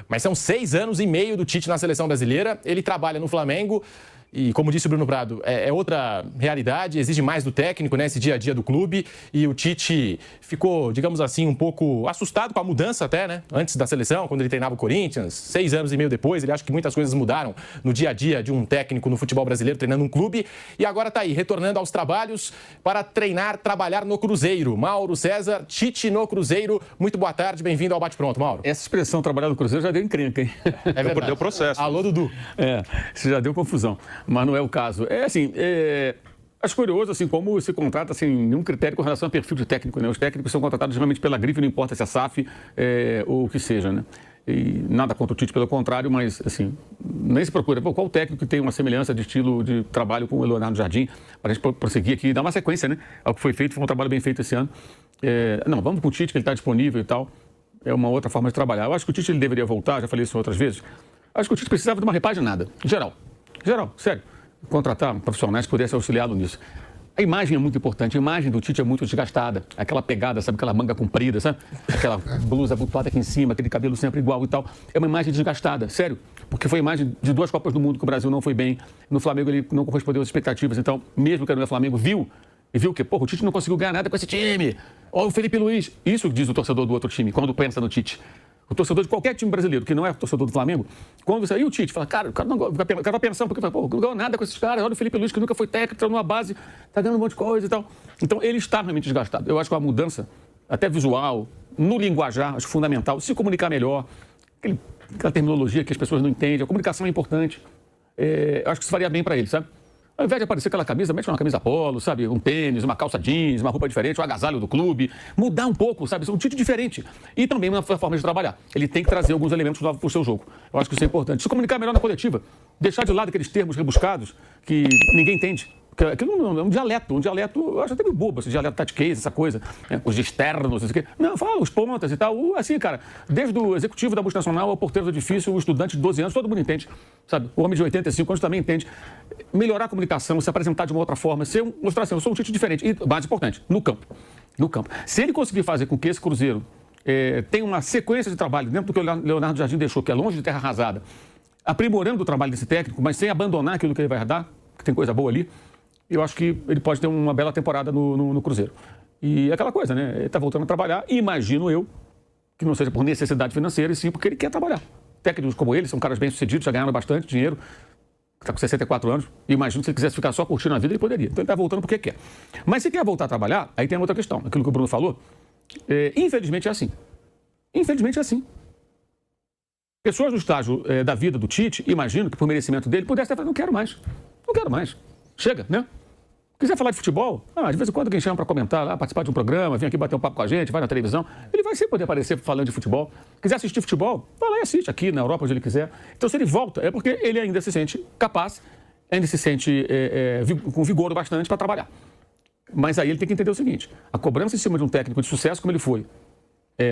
Mas são 6 anos e meio do Tite na seleção brasileira. Ele trabalha no Flamengo. E, como disse o Bruno Prado, é outra realidade, exige mais do técnico, né, esse dia a dia do clube. E o Tite ficou, digamos assim, um pouco assustado com a mudança até, né? Antes da seleção, quando ele treinava o Corinthians, 6 anos e meio depois, ele acha que muitas coisas mudaram no dia a dia de um técnico no futebol brasileiro, treinando um clube. E agora está aí, retornando aos trabalhos para trabalhar no Cruzeiro. Mauro César, Tite no Cruzeiro. Muito boa tarde, bem-vindo ao Bate Pronto, Mauro. Essa expressão trabalhar no Cruzeiro já deu encrenca, hein? É verdade. Deu processo. Alô, Dudu. Isso já deu confusão. Mas não é o caso. Acho curioso, assim, como se contrata sem nenhum critério com relação ao perfil de técnico, né? Os técnicos são contratados geralmente pela grife, não importa se é SAF ou o que seja, né? E nada contra o Tite, pelo contrário, mas, assim, nem se procura. Qual técnico que tem uma semelhança de estilo de trabalho com o Leonardo Jardim? Para a gente prosseguir aqui e dar uma sequência, né? Ao que foi feito, foi um trabalho bem feito esse ano. Não, vamos com o Tite, que ele está disponível e tal. É uma outra forma de trabalhar. Eu acho que o Tite ele deveria voltar, já falei isso outras vezes. Acho que o Tite precisava de uma repaginada, em geral, sério. Contratar profissionais que pudessem auxiliá-lo nisso. A imagem é muito importante, a imagem do Tite é muito desgastada. Aquela pegada, sabe, aquela manga comprida, sabe? Aquela blusa abotoada aqui em cima, aquele cabelo sempre igual e tal. É uma imagem desgastada, sério. Porque foi a imagem de 2 Copas do Mundo que o Brasil não foi bem. No Flamengo ele não correspondeu às expectativas. Então, mesmo que não é Flamengo, viu que, o Tite não conseguiu ganhar nada com esse time. Olha o Felipe Luiz. Isso diz o torcedor do outro time, quando pensa no Tite. O torcedor de qualquer time brasileiro, que não é torcedor do Flamengo, quando você aí o Tite fala, cara, o cara vai pensando, porque não ganhou nada com esses caras, olha o Felipe Luiz, que nunca foi técnico, entrou numa base, tá ganhando um monte de coisa e tal. Então, ele está realmente desgastado. Eu acho que uma mudança, até visual, no linguajar, acho fundamental, se comunicar melhor, aquela terminologia que as pessoas não entendem, a comunicação é importante. Eu acho que isso faria bem para ele, sabe? Ao invés de aparecer aquela camisa, mete uma camisa polo, sabe? Um tênis, uma calça jeans, uma roupa diferente, um agasalho do clube. Mudar um pouco, sabe? Um Tite diferente. E também uma forma de trabalhar. Ele tem que trazer alguns elementos novos para o seu jogo. Eu acho que isso é importante. Se comunicar melhor na coletiva. Deixar de lado aqueles termos rebuscados que ninguém entende. Aquilo é um dialeto. Eu acho até meio bobo, esse dialeto tatiquês, essa coisa. Né? Os externos, não sei o quê. Não, fala os pontas e tal. Assim, cara, desde o executivo da multinacional ao porteiro do edifício, o estudante de 12 anos, todo mundo entende. Sabe? O homem de 85 anos também entende. Melhorar a comunicação, se apresentar de uma outra forma, mostrar assim, eu sou um Tite diferente. E, mais importante, no campo. Se ele conseguir fazer com que esse Cruzeiro tenha uma sequência de trabalho dentro do que o Leonardo Jardim deixou, que é longe de terra arrasada, aprimorando o trabalho desse técnico, mas sem abandonar aquilo que ele vai herdar, que tem coisa boa ali, eu acho que ele pode ter uma bela temporada no Cruzeiro. E aquela coisa, né? Ele está voltando a trabalhar, e imagino eu, que não seja por necessidade financeira, e sim porque ele quer trabalhar. Técnicos como ele são caras bem-sucedidos, já ganharam bastante dinheiro, está com 64 anos, e imagino que se ele quisesse ficar só curtindo a vida, ele poderia. Então ele está voltando porque quer. Mas se quer voltar a trabalhar, aí tem outra questão. Aquilo que o Bruno falou, infelizmente é assim. Infelizmente é assim. Pessoas no estágio da vida do Tite, imagino que por merecimento dele, pudesse ter falado, não quero mais. Chega, né? Quiser falar de futebol, de vez em quando alguém chama para comentar lá, participar de um programa, vem aqui bater um papo com a gente, vai na televisão, ele vai sempre poder aparecer falando de futebol. Quiser assistir futebol, vai lá e assiste aqui na Europa, onde ele quiser. Então, se ele volta, é porque ele ainda se sente capaz, ainda se sente com vigor bastante para trabalhar. Mas aí ele tem que entender o seguinte, a cobrança em cima de um técnico de sucesso como ele foi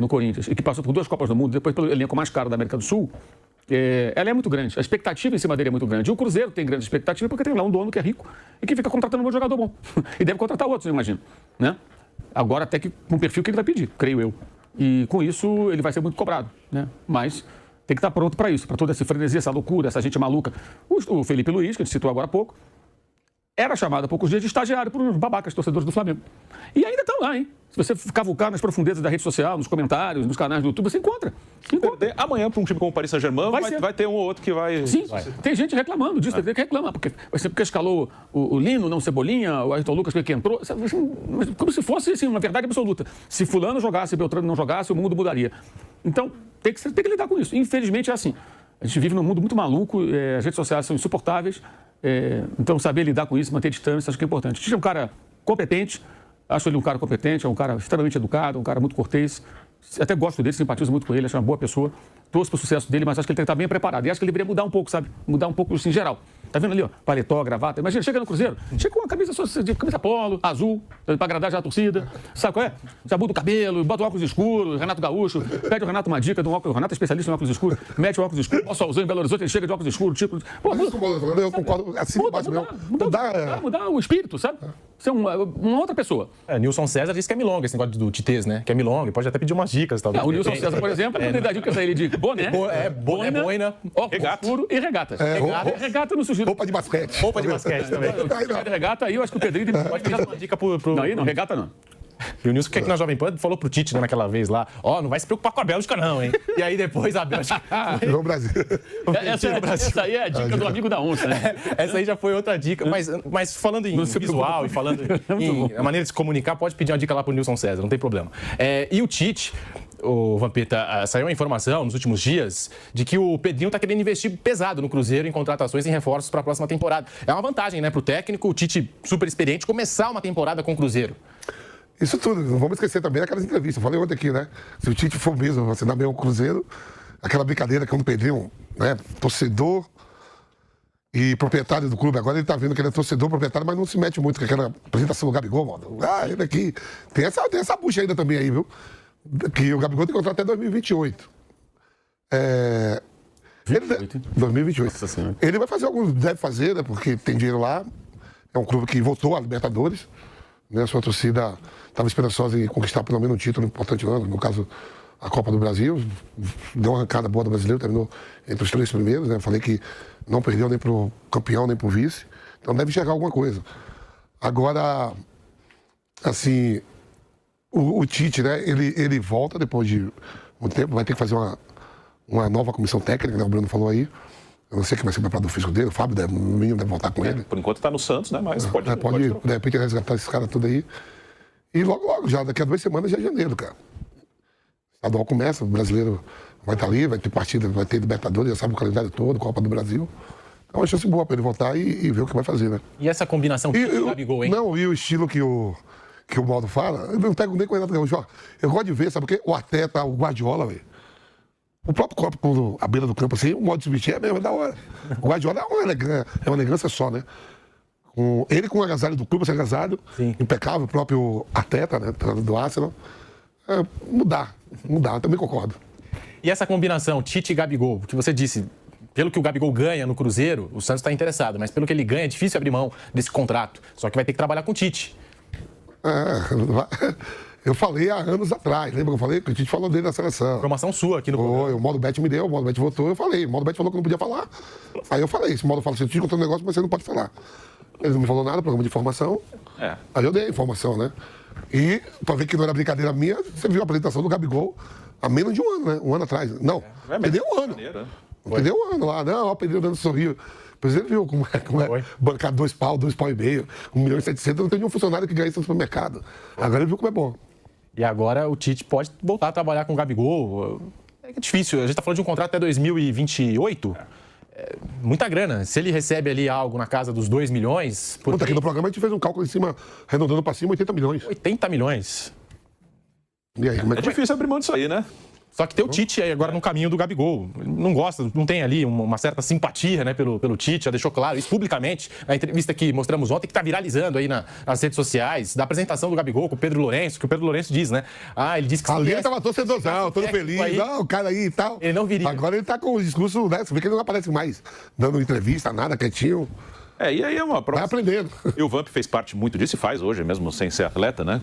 no Corinthians, e que passou por 2 Copas do Mundo, depois pelo elenco mais caro da América do Sul, ela é muito grande. A expectativa em cima dele é muito grande. E o Cruzeiro tem grande expectativa porque tem lá um dono que é rico e que fica contratando um jogador bom. E deve contratar outros, eu imagino. Né? Agora até que com o perfil que ele vai pedir, creio eu. E com isso ele vai ser muito cobrado. Né? Mas tem que estar pronto para isso, para toda essa frenesia, essa loucura, essa gente maluca. O Felipe Luiz, que a gente citou agora há pouco, era chamado há poucos dias de estagiário por uns babacas torcedores do Flamengo. E ainda estão lá, hein? Se você cavucar nas profundezas da rede social, nos comentários, nos canais do YouTube, você encontra. Amanhã, para um time como o Paris Saint-Germain, vai ter um ou outro que vai... Sim, tem gente reclamando disso, tem que reclamar. Porque escalou o Lino, não Cebolinha, o Ayrton Lucas que entrou. Mas como se fosse assim, uma verdade absoluta. Se fulano jogasse, Beltrano não jogasse, o mundo mudaria. Então, tem que lidar com isso. Infelizmente é assim. A gente vive num mundo muito maluco, as redes sociais são insuportáveis. Então, saber lidar com isso, manter distância, acho que é importante. O Tite é um cara competente, acho ele um cara competente, é um cara extremamente educado, um cara muito cortês. Até gosto dele, simpatizo muito com ele, acho uma boa pessoa. Torço para o sucesso dele, mas acho que ele tem que estar bem preparado. E acho que ele deveria mudar um pouco, sabe? Mudar um pouco, assim, em geral. Tá vendo ali, ó? Paletó, gravata. Imagina, chega no Cruzeiro, chega com uma camisa polo, azul, para agradar já a torcida. Sabe qual é? Já muda o cabelo, bota o óculos escuro, Renato Gaúcho, pede ao Renato uma dica de um óculos. O Renato é especialista em óculos escuros, mete o óculos escuro, o solzão em Belo Horizonte, ele chega de óculos escuros, tipo. Pô, eu concordo, assim mudar o espírito, sabe? Ser uma outra pessoa. Nilson César disse que é milonga esse negócio do Titês, né? Que é milonga, pode até pedir umas dicas. Talvez. O Nilson César, por exemplo, ele dá dicas a ele de boné. Boina. Regata. Puro e regata. Regata no sujeito. Roupa de basquete. Roupa de basquete também. Regata aí, eu acho que o Pedrinho pode Pode dar uma dica pro... Não, aí não, regata não. E o Nilson, o que é que na Jovem Pan falou pro Tite, né, naquela vez lá? Ó, não vai se preocupar com a Bélgica não, hein? E aí depois a Bélgica... No Brasil. Essa aí é a dica do amigo da onça, né? Essa aí já foi outra dica. Mas falando em visual e falando em a maneira de se comunicar, pode pedir uma dica lá pro Nilson César, não tem problema. E o Tite... O Vampeta, saiu a informação nos últimos dias de que o Pedrinho está querendo investir pesado no Cruzeiro em contratações e reforços para a próxima temporada. É uma vantagem, né, para o técnico, o Tite super experiente, começar uma temporada com o Cruzeiro. Isso tudo, não vamos esquecer também aquelas entrevistas. Eu falei ontem aqui, né? Se o Tite for mesmo assinar bem o Cruzeiro, aquela brincadeira que é um Pedrinho, né? Torcedor e proprietário do clube. Agora ele tá vendo que ele é torcedor, proprietário, mas não se mete muito com aquela apresentação do Gabigol, mano. Ele aqui. Tem essa bucha ainda também aí, viu? Que o Gabigol tem contrato até 2028. 2028. Ele vai fazer alguns, deve fazer, né? Porque tem dinheiro lá. É um clube que voltou à Libertadores. Né? A sua torcida estava esperançosa em conquistar pelo menos um título importante no ano, no caso, a Copa do Brasil. Deu uma arrancada boa do brasileiro, terminou entre os 3 primeiros. Né? Falei que não perdeu nem pro campeão, nem pro vice. Então deve enxergar alguma coisa. Agora, assim. O Tite, né, ele volta depois de um tempo, vai ter que fazer uma nova comissão técnica, né, o Bruno falou aí. Eu não sei quem vai ser o preparador físico dele, o Fábio, o menino deve voltar com ele. Por enquanto está no Santos, né, mas pode de repente resgatar esses caras tudo aí. E logo, já daqui a 2 semanas já é janeiro, cara. O estadual começa, o brasileiro vai estar ali, vai ter partida, vai ter Libertadores, já sabe o calendário todo, Copa do Brasil. É uma chance boa para ele voltar e ver o que vai fazer, né. E essa combinação Tite-Gabigol, hein? Não, e o estilo que o Maldo fala, eu não pego nem com o Renato Gaúcho. Eu gosto de ver, sabe o quê? O Arteta, o Guardiola, velho. O próprio corpo, quando a beira do campo, assim, o modo de se vestir é mesmo, é da hora. O Guardiola é uma elegância só, né? Ele com o agasalho do clube, esse agasalho, impecável, o próprio Arteta, né? Do Arsenal. Mudar, eu também concordo. E essa combinação, Tite e Gabigol, que você disse, pelo que o Gabigol ganha no Cruzeiro, o Santos está interessado, mas pelo que ele ganha, é difícil abrir mão desse contrato. Só que vai ter que trabalhar com o Tite. Eu falei há anos atrás, lembra que eu falei? Que a gente falou dele na seleção. Informação sua aqui no programa. O Modo Bet me deu, o Modo Bet votou, eu falei. O Modo Bet falou que não podia falar. Aí eu falei, esse Modo falou assim, eu te contou um negócio, mas você não pode falar. Ele não me falou nada, programa de informação. Aí eu dei a informação, né? E, pra ver que não era brincadeira minha, você viu a apresentação do Gabigol há menos de um ano, né? Um ano atrás. Não, perdeu um ano. Perdeu um ano lá. Não, ó, perdeu dando sorriso. Pois ele viu como é bancar 2 pau, 2,5 pau, 1.700.000, não tem nenhum funcionário que ganha isso no supermercado. Agora ele viu como é bom. E agora o Tite pode voltar a trabalhar com o Gabigol. É difícil, a gente está falando de um contrato até 2028. Muita grana. Se ele recebe ali algo na casa dos 2 milhões... Aqui no programa a gente fez um cálculo em cima, arredondando para cima, 80 milhões. 80 milhões. E aí, como é difícil abrir mão disso aí, né? Só que tem o Tite aí agora no caminho do Gabigol. Ele não gosta, não tem ali uma certa simpatia, né, pelo Tite, já deixou claro isso publicamente. Na entrevista que mostramos ontem, que está viralizando aí nas redes sociais, da apresentação do Gabigol com o Pedro Lourenço, que o Pedro Lourenço diz, né? Ele disse que... Ali ele estava torcedorzão, todo feliz, o cara aí e tal. Ele não viria. Agora ele está com o discurso, né? Você vê que ele não aparece mais dando entrevista, nada, quietinho. E aí é uma prova. Vai aprendendo. E o Vamp fez parte muito disso e faz hoje, mesmo sem ser atleta, né?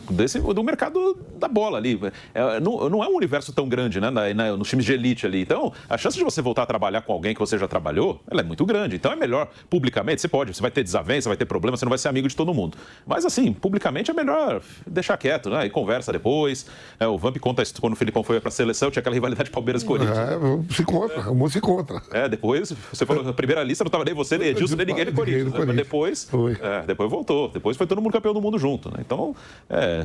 Do mercado da bola ali. Não é um universo tão grande, né? Nos times de elite ali. Então, a chance de você voltar a trabalhar com alguém que você já trabalhou, ela é muito grande. Então é melhor, publicamente, você vai ter desavença, vai ter problema, você não vai ser amigo de todo mundo. Mas assim, publicamente é melhor deixar quieto, né? E conversa depois. O Vamp conta isso quando o Filipão foi pra seleção, tinha aquela rivalidade Palmeiras-Corinthians. Se encontra, o mundo se encontra. Depois, você falou, na primeira lista não tava nem você, nem Edilson, nem ninguém de Corinthians. Depois voltou. Depois foi todo mundo campeão do mundo junto, né? Então,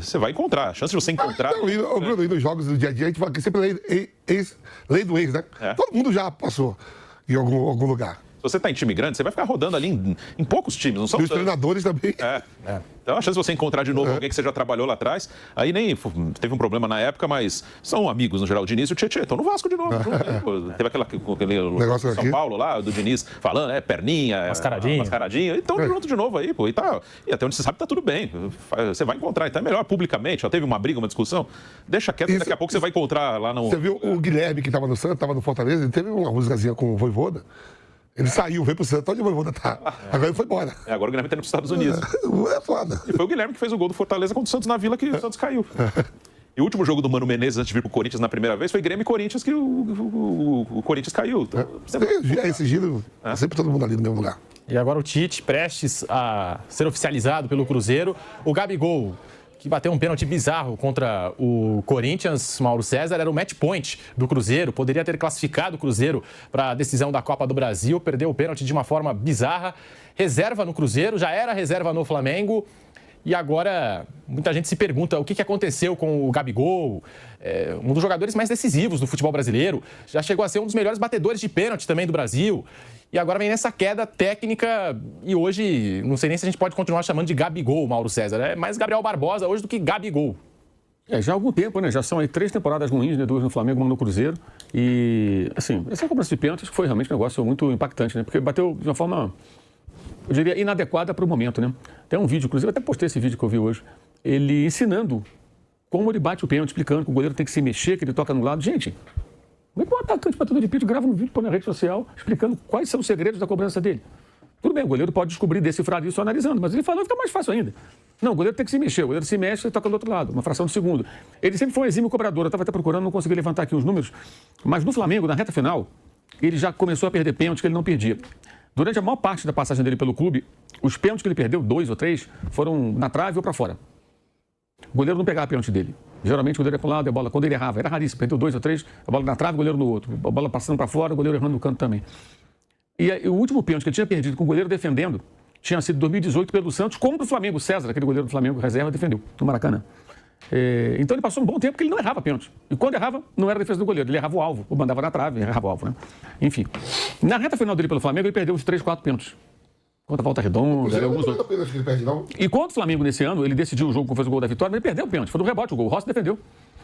você vai encontrar. A chance de você encontrar... Bruno, e nos jogos do dia a dia, a gente fala que sempre lei do ex, né? Todo mundo já passou em algum lugar. Se você está em time grande, você vai ficar rodando ali em poucos times, não são os treinadores também. Então, a chance de você encontrar de novo alguém que você já trabalhou lá atrás, aí nem teve um problema na época, mas são amigos, no geral, o Diniz e o Tietê. Estão no Vasco de novo. Teve aquele negócio São aqui. Paulo lá, do Diniz, falando, perninha, mascaradinha. Então, junto de novo aí, pô. E até onde você sabe, tá tudo bem. Você vai encontrar. Então, é melhor publicamente. Já teve uma briga, uma discussão. Deixa quieto, daqui a pouco você vai encontrar lá no... Você viu o Guilherme, que estava no Santos, estava no Fortaleza, ele teve uma rusgazinha com o Voivoda. Ele saiu, veio pro Santos, onde o Voivoda tá? Agora ele foi embora. Agora o Guilherme tá indo pros Estados Unidos. É foda. E foi o Guilherme que fez o gol do Fortaleza contra o Santos na Vila, que o Santos caiu. E o último jogo do Mano Menezes antes de vir pro Corinthians na primeira vez foi Grêmio e Corinthians, que o Corinthians caiu. Então, Esse giro, sempre todo mundo ali no mesmo lugar. E agora o Tite, prestes a ser oficializado pelo Cruzeiro. O Gabigol, que bateu um pênalti bizarro contra o Corinthians, Mauro César, era o match point do Cruzeiro, poderia ter classificado o Cruzeiro para a decisão da Copa do Brasil, perdeu o pênalti de uma forma bizarra. Reserva no Cruzeiro, já era reserva no Flamengo. E agora, muita gente se pergunta o que aconteceu com o Gabigol, um dos jogadores mais decisivos do futebol brasileiro. Já chegou a ser um dos melhores batedores de pênalti também do Brasil. E agora vem nessa queda técnica e hoje, não sei nem se a gente pode continuar chamando de Gabigol, Mauro César. É mais Gabriel Barbosa hoje do que Gabigol. Já há algum tempo, né? Já são aí 3 temporadas ruins, né? 2 no Flamengo, 1 no Cruzeiro. E, assim, essa cobrança de pênalti foi realmente um negócio muito impactante, né? Porque bateu de uma forma, eu diria, inadequada para o momento, né? Tem um vídeo, inclusive, eu até postei esse vídeo que eu vi hoje, ele ensinando como ele bate o pênalti, explicando que o goleiro tem que se mexer, que ele toca no lado. Gente, como é que um atacante batedor de pênalti grava um vídeo põe na rede social explicando quais são os segredos da cobrança dele? Tudo bem, o goleiro pode descobrir, decifrar isso analisando, mas ele falou que fica mais fácil ainda. Não, o goleiro tem que se mexer, o goleiro se mexe e toca do outro lado, uma fração de segundo. Ele sempre foi um exímio cobrador, eu estava até procurando, não consegui levantar aqui os números, mas no Flamengo, na reta final, ele já começou a perder pênalti que ele não perdia. Durante a maior parte da passagem dele pelo clube, os pênaltis que ele perdeu, 2 ou 3, foram na trave ou para fora. O goleiro não pegava a pênalti dele. Geralmente o goleiro ia para um lado e a bola, quando ele errava, era raríssimo, perdeu 2 ou 3, a bola na trave, o goleiro no outro. A bola passando para fora, o goleiro errando no canto também. E o último pênalti que ele tinha perdido com o goleiro defendendo tinha sido em 2018 pelo Santos, contra o Flamengo. O César, aquele goleiro do Flamengo, reserva, defendeu no Maracanã. Então ele passou um bom tempo porque ele não errava pênalti. E quando errava, não era a defesa do goleiro, ele errava o alvo, ou mandava na trave, errava o alvo, né? Enfim, na reta final dele pelo Flamengo, ele perdeu uns 3, 4 pênaltis. Contra a Volta Redonda, alguns outros. Que ele perde, não? E contra o Flamengo nesse ano, ele decidiu o jogo quando fez o gol da vitória, mas ele perdeu o pênalti, foi do rebote o gol. O Rossi defendeu.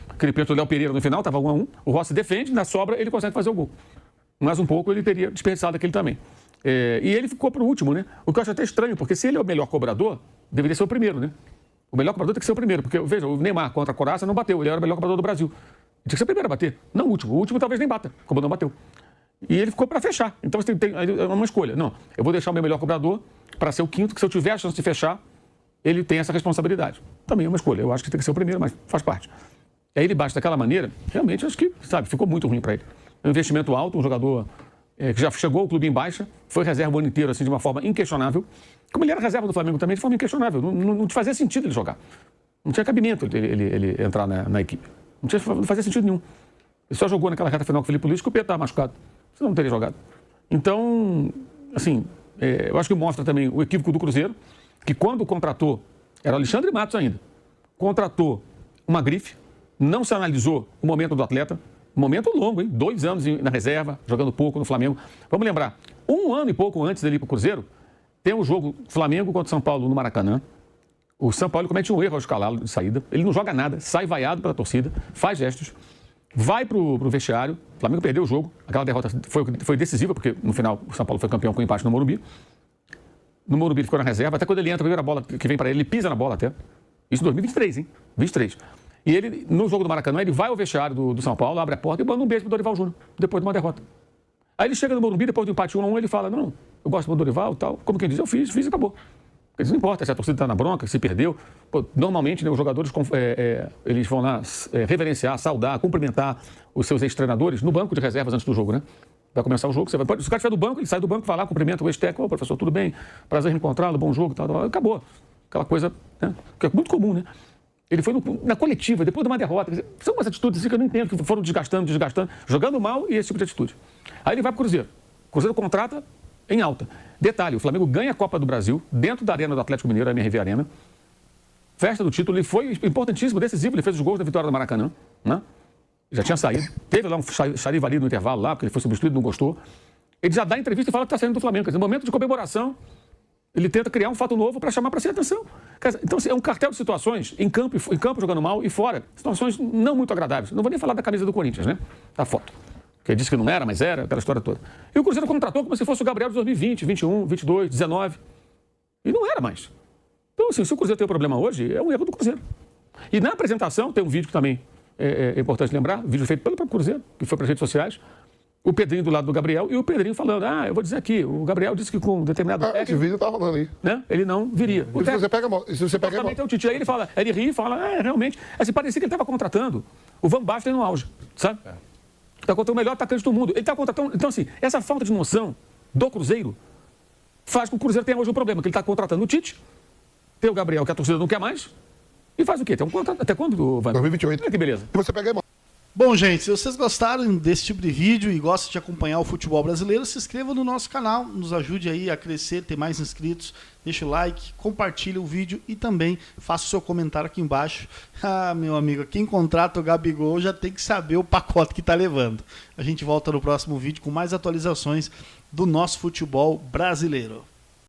Aquele pênalti do Léo Pereira no final, estava 1-1. O Rossi defende, na sobra ele consegue fazer o gol. Mais um pouco ele teria desperdiçado aquele também. E ele ficou para o último, né? O que eu acho até estranho, porque se ele é o melhor cobrador, deveria ser o primeiro, né? O melhor cobrador tem que ser o primeiro, porque, veja, o Neymar contra a Coraça não bateu, ele era o melhor cobrador do Brasil. Ele tinha que ser o primeiro a bater, não o último. O último talvez nem bata, como não bateu. E ele ficou para fechar. Então você tem uma escolha. Não, eu vou deixar o meu melhor cobrador para ser o quinto, que se eu tiver a chance de fechar, ele tem essa responsabilidade. Também é uma escolha. Eu acho que tem que ser o primeiro, mas faz parte. E aí ele bate daquela maneira, realmente acho que, sabe, ficou muito ruim para ele. É um investimento alto, um jogador que já chegou ao clube em baixa, foi reserva o ano inteiro, assim, de uma forma inquestionável. Como ele era reserva do Flamengo também, de forma inquestionável. Não te fazia sentido ele jogar. Não tinha cabimento ele entrar na equipe. Não fazia sentido nenhum. Ele só jogou naquela reta final com o Felipe Luiz, que o Pedro estava machucado. Senão não teria jogado. Então, assim, eu acho que mostra também o equívoco do Cruzeiro, que quando contratou, era o Alexandre Matos ainda, contratou uma grife, não se analisou o momento do atleta, um momento longo, hein? 2 anos na reserva, jogando pouco no Flamengo. Vamos lembrar, 1 ano e pouco antes dele ir para o Cruzeiro, tem um jogo Flamengo contra São Paulo no Maracanã. O São Paulo comete um erro ao escalá-lo de saída, ele não joga nada, sai vaiado pela torcida, faz gestos, vai para o vestiário, o Flamengo perdeu o jogo, aquela derrota foi decisiva, porque no final o São Paulo foi campeão com empate no Morumbi. No Morumbi ele ficou na reserva, até quando ele entra, a primeira bola que vem para ele pisa na bola até. Isso em 2023, hein? 23. E ele, no jogo do Maracanã, ele vai ao vestiário do São Paulo, abre a porta e manda um beijo pro Dorival Júnior, depois de uma derrota. Aí ele chega no Morumbi, depois do empate 1-1, ele fala, não, eu gosto do Dorival e tal. Como quem diz, eu fiz e acabou. Porque não importa se a torcida está na bronca, se perdeu. Pô, normalmente, né, os jogadores eles vão lá reverenciar, saudar, cumprimentar os seus ex-treinadores no banco de reservas antes do jogo, né? Vai começar o jogo, se o cara estiver do banco, ele sai do banco, vai lá, cumprimenta o ex-técnico, ô, professor, tudo bem? Prazer em encontrá-lo, bom jogo, tal, acabou. Aquela coisa, né, que é muito comum, né? Ele foi na coletiva, depois de uma derrota. São umas atitudes assim que eu não entendo, que foram desgastando, jogando mal e esse tipo de atitude. Aí ele vai para o Cruzeiro. O Cruzeiro contrata em alta. Detalhe, o Flamengo ganha a Copa do Brasil dentro da arena do Atlético Mineiro, a MRV Arena. Festa do título, ele foi importantíssimo, decisivo, ele fez os gols da vitória do Maracanã, né? Já tinha saído. Teve lá um chariva ali no intervalo lá, porque ele foi substituído, não gostou. Ele já dá entrevista e fala que está saindo do Flamengo. Quer dizer, no momento de comemoração, ele tenta criar um fato novo para chamar para si a atenção. Então, assim, é um cartel de situações, em campo jogando mal, e fora, situações não muito agradáveis. Não vou nem falar da camisa do Corinthians, né? Da foto. Que ele disse que não era, mas era, aquela história toda. E o Cruzeiro contratou como se fosse o Gabriel de 2020, 21, 22, 19. E não era mais. Então, assim, se o Cruzeiro tem um problema hoje, é um erro do Cruzeiro. E na apresentação, tem um vídeo que também é importante lembrar, vídeo feito pelo próprio Cruzeiro, que foi para as redes sociais. o Pedrinho do lado do Gabriel e o Pedrinho falando, eu vou dizer aqui, o Gabriel disse que com um determinado Esse técnico, vídeo tá rolando aí. né, ele não viria. O E se você pega, também tem o Tite. Aí ele fala, ele ri e fala, realmente. Assim, parecia que ele estava contratando o Van Basten no auge, sabe? Está contratando o melhor atacante do mundo. Ele está contratando. Então, assim, essa falta de noção do Cruzeiro faz com que o Cruzeiro tenha hoje um problema, que ele está contratando o Tite, tem o Gabriel, que a torcida não quer mais, e faz o quê? Tem um contrato. Até quando, Van? 2028. Olha que beleza. E você pega a Bom, gente, se vocês gostaram desse tipo de vídeo e gostam de acompanhar o futebol brasileiro, se inscreva no nosso canal, nos ajude aí a crescer, ter mais inscritos, deixa o like, compartilha o vídeo e também faça o seu comentário aqui embaixo. Meu amigo, quem contrata o Gabigol já tem que saber o pacote que está levando. A gente volta no próximo vídeo com mais atualizações do nosso futebol brasileiro.